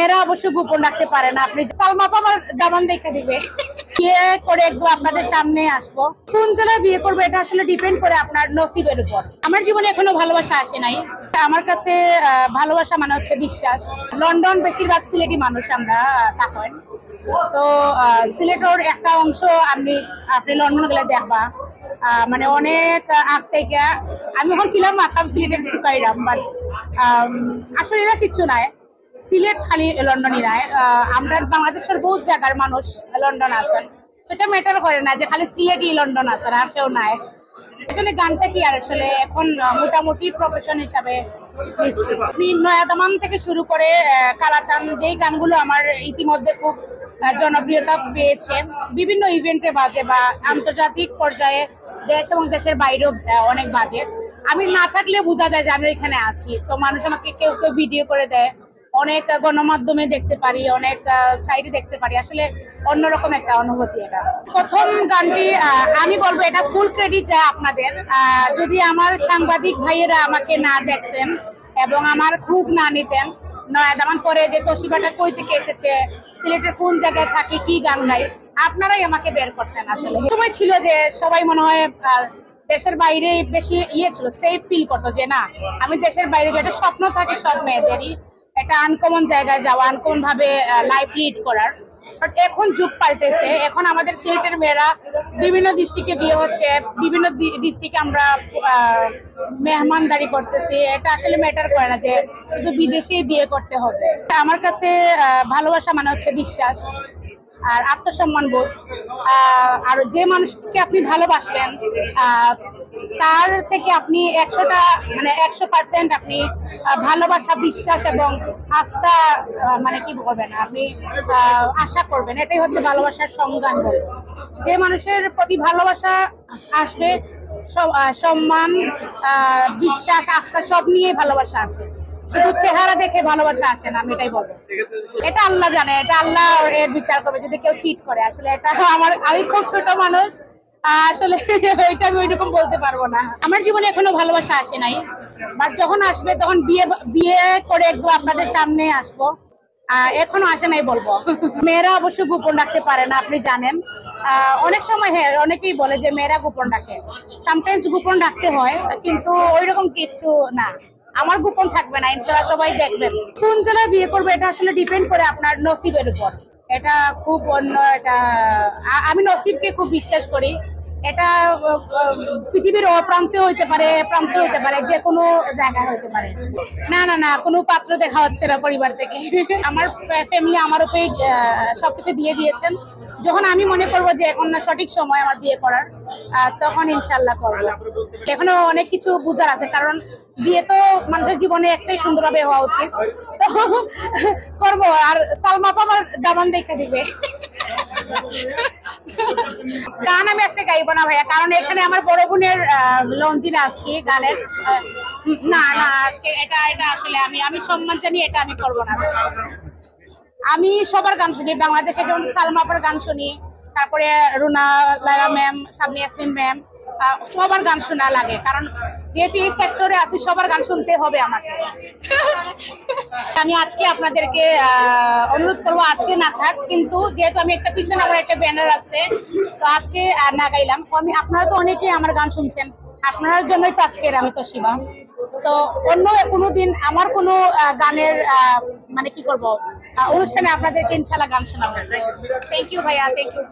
মেয়েরা অবশ্য গোপন রাখতে পারে না। আপনি সালমা আপা আমার দামান দেখে দিবে। বিয়ে করে একদম আপনাদের সামনে আসবো। কোন জেলায় বিয়ে করবো এটা আসলে ডিপেন্ড করে আপনার নসিবের উপর। আমার জীবনে এখনো ভালোবাসা আসে নাই। আমার কাছে ভালোবাসা মানে হচ্ছে বিশ্বাস। লন্ডন বেশিরভাগ সিলেটি মানুষ আমরা তখন তো সিলেটের একটা অংশ আপনি লন্ডন গেলে দেখবা মানে অনেক আগ থেকে আমি এখন কিলাম মাতাম সিলেটের ঢুকাইলাম, বাট আসলে এরা কিচ্ছু নাই। সিলেট খালি লন্ডনই নাই, আমরা বাংলাদেশের বহুত জায়গার মানুষ লন্ডন আছেন। সেটা ম্যাটার করে না যে খালি সিলেটই লন্ডন আছেন, আর কেউ নাই। আসলে গানটা কি আর আসলে এখন মোটামুটি প্রফেশন হিসাবে নিচ্ছি। নয়া দামান থেকে শুরু করে কালাচান, যেই গানগুলো আমার ইতিমধ্যে খুব জনপ্রিয়তা পেয়েছে, বিভিন্ন ইভেন্টে বাজে বা আন্তর্জাতিক পর্যায়ে দেশ এবং দেশের বাইরেও অনেক বাজে। আমি না থাকলে বোঝা যায় যে আমি এখানে আছি। তো মানুষ আমাকে কেউ কেউ ভিডিও করে দেয়, অনেক গণমাধ্যমে দেখতে পারি, অনেক সাইটে দেখতে পারি। আসলে অন্যরকম একটা অনুভূতি এটা। প্রথম গানটি আমি বলবো এটা ফুল ক্রেডিট যায় আপনাদের। যদি আমার সাংবাদিক ভাইয়েরা আমাকে না দেখতেন এবং আমার খোঁজ না নিতেন, নয়া দামান পরে যে তসিবাটা কই থেকে এসেছে, সিলেটের কোন জায়গায় থাকি, কি গান গাই, আপনারাই আমাকে বের করছেন। আসলে সময় ছিল যে সবাই মনে হয় দেশের বাইরে বেশি ছিল, সেফ ফিল করতো যে না আমি দেশের বাইরে, যেটা স্বপ্ন থাকে সব মেয়েদেরই, একটা আনকমন জায়গায় যাওয়া, আনকমন ভাবে লাইফ লিড করার। বাট এখন যুগ পাল্টেছে। এখন আমাদের সিলেটের মেয়েরা বিভিন্ন ডিস্ট্রিক্টে বিয়ে হচ্ছে, বিভিন্ন ডিস্ট্রিক্টে আমরা মেহমানদারি করতেছি। এটা আসলে ম্যাটার করে না যে শুধু বিদেশেই বিয়ে করতে হবে। আমার কাছে ভালোবাসা মানে হচ্ছে বিশ্বাস আর আত্মসম্মান বোধ। আর যে মানুষকে আপনি ভালোবাসবেন তার থেকে আপনি 100% আপনি ভালোবাসা, বিশ্বাস এবং আস্থা মানে কি বলবেন, আপনি আশা করবেন। এটাই হচ্ছে ভালোবাসার সংজ্ঞান। যে মানুষের প্রতি ভালোবাসা আসবে, সম্মান, বিশ্বাস, আস্থা সব নিয়ে ভালোবাসা আসে। শুধু চেহারা দেখে ভালোবাসা আসে না, আমি এটাই বলবো। এটা আল্লাহ জানে, এটা আল্লাহ এর বিচার করবে যদি কেউ চিট করে। আসলে এটা আমি খুব ছোট মানুষ, আসলে এটা আমি ওইরকম বলতে পারবো না। আমার জীবনে এখনো ভালোবাসা আসে নাই, বাট যখন আসবে তখন বিয়ে করে একদম আপনাদের সামনে আসবো। এখনো আসে নাই বলবো। মেয়েরা অবশ্য গোপন রাখতে পারে না, আপনি জানেন। অনেক সময় হ্যাঁ অনেকেই বলে যে মেয়েরা গোপন রাখে, সামটাইমস গোপন রাখতে হয়, কিন্তু ওইরকম কিছু না। আমার গোপন থাকবে না, ইনশাআল্লাহ সবাই দেখবেন। কোন জেলায় বিয়ে করবো এটা আসলে ডিপেন্ড করে আপনার নসিবের উপর। এটা খুব এটা আমি নসিবকে খুব বিশ্বাস করি। এটা পৃথিবীর অপ্রান্তে হইতে পারে, প্রান্তে হইতে পারে, যে কোনো জায়গায় হইতে পারে। না কোনো পাত্র দেখা হচ্ছে না পরিবার থেকে। আমার ফ্যামিলি আমার উপরেই সবকিছু দিয়ে দিয়েছেন। যখন আমি মনে করবো যে এখন না সঠিক সময় আমার বিয়ে করার, তখন ইনশাল্লাহ করবো। এখনো অনেক কিছু বুঝার আছে, কারণ বিয়ে তো মানুষের জীবনে একটাই সুন্দরভাবে হওয়া উচিত। তো করবো। আর সালমা আপা আমার দামান দেখে দিবে। গান আমি আজকে গাইবো না ভাইয়া, কারণ এখানে আমার বড় বোনের লঞ্চিনে আসছি গানের। না আজকে এটা আসলে আমি সম্মান জানিয়ে এটা আমি করবো না। আমি সবার গান শুনি, বাংলাদেশে যেমন সালমা আপার গান শুনি, তারপরে রুনা লায়লা ম্যাম, সাবনি ইয়াসমিন ম্যাম, সবার গান শোনা লাগে। কারণ যেহেতু এই সেক্টরে আছি, সবার গান শুনতে হবে আমাকে। আমি আজকে আপনাদেরকে অনুরোধ করবো আজকে না থাক, কিন্তু যেহেতু আমি একটা পিছনে আমার একটা ব্যানার আছে, তো আজকে না গাইলাম। আপনারা তো অনেকেই আমার গান শুনছেন, আপনার জন্যই তো আজকের আমি তসিবা। তো অন্য কোনো দিন আমার কোনো গানের মানে কি করব অনুষ্ঠানে আপনাদেরকে ইনশাল্লাহ গান শোনাবো। থ্যাংক ইউ ভাইয়া, থ্যাংক ইউ।